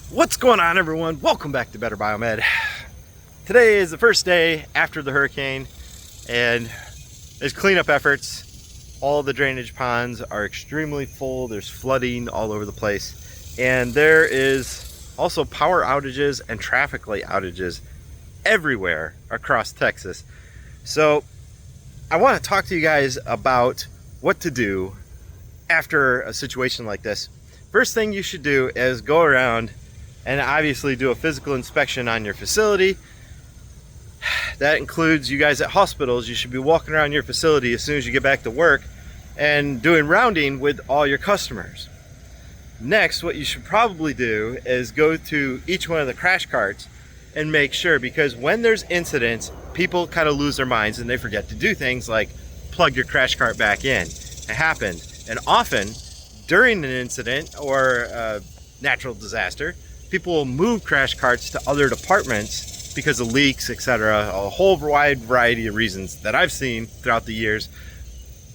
What's going on, everyone? Welcome back to Better Biomed. Today is the first day after the hurricane, and there's cleanup efforts. All the drainage ponds are extremely full. There's flooding all over the place, and there is also power outages and traffic light outages everywhere across Texas. So I want to talk to you guys about what to do after a situation like this. First thing you should do is go around and obviously do a physical inspection on your facility. That includes you guys at hospitals. You should be walking around your facility as soon as you get back to work and doing rounding with all your customers. Next, what you should probably do is go to each one of the crash carts and make sure, because when there's incidents, people kind of lose their minds and they forget to do things like plug your crash cart back in. It happens. And often during an incident or a natural disaster, people will move crash carts to other departments because of leaks, etc. A whole wide variety of reasons that I've seen throughout the years.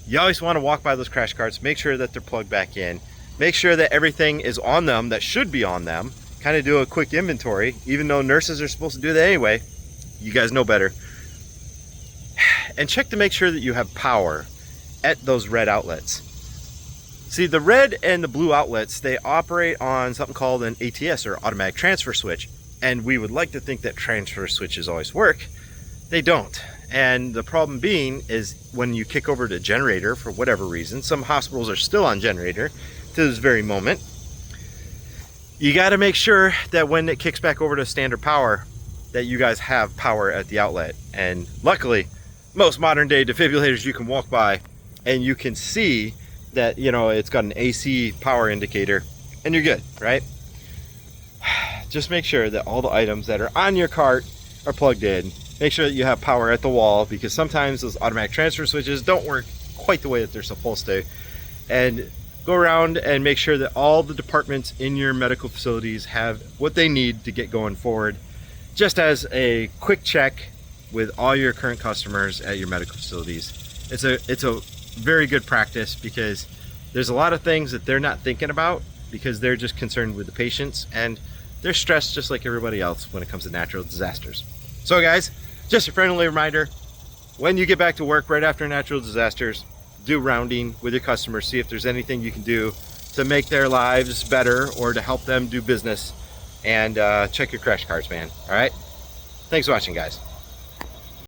You always want to walk by those crash carts, make sure that they're plugged back in, make sure that everything is on them that should be on them, kind of do a quick inventory, even though nurses are supposed to do that anyway. You guys know better. And check to make sure that you have power at those red outlets. See, the red and the blue outlets, they operate on something called an ATS, or automatic transfer switch. And we would like to think that transfer switches always work. They don't. And the problem being is when you kick over to generator for whatever reason, some hospitals are still on generator to this very moment. You got to make sure that when it kicks back over to standard power, that you guys have power at the outlet. And luckily, most modern day defibrillators, you can walk by and you can see that, you know, it's got an AC power indicator and you're good, right? Just make sure that all the items that are on your cart are plugged in. Make sure that you have power at the wall, because sometimes those automatic transfer switches don't work quite the way that they're supposed to. And go around and make sure that all the departments in your medical facilities have what they need to get going forward. Just as a quick check with all your current customers at your medical facilities. It's a very good practice, because there's a lot of things that they're not thinking about because they're just concerned with the patients, and they're stressed just like everybody else when it comes to natural disasters. So guys, just a friendly reminder, when you get back to work right after natural disasters, do rounding with your customers, see if there's anything you can do to make their lives better or to help them do business, and check your crash carts, man. All right, thanks for watching, guys.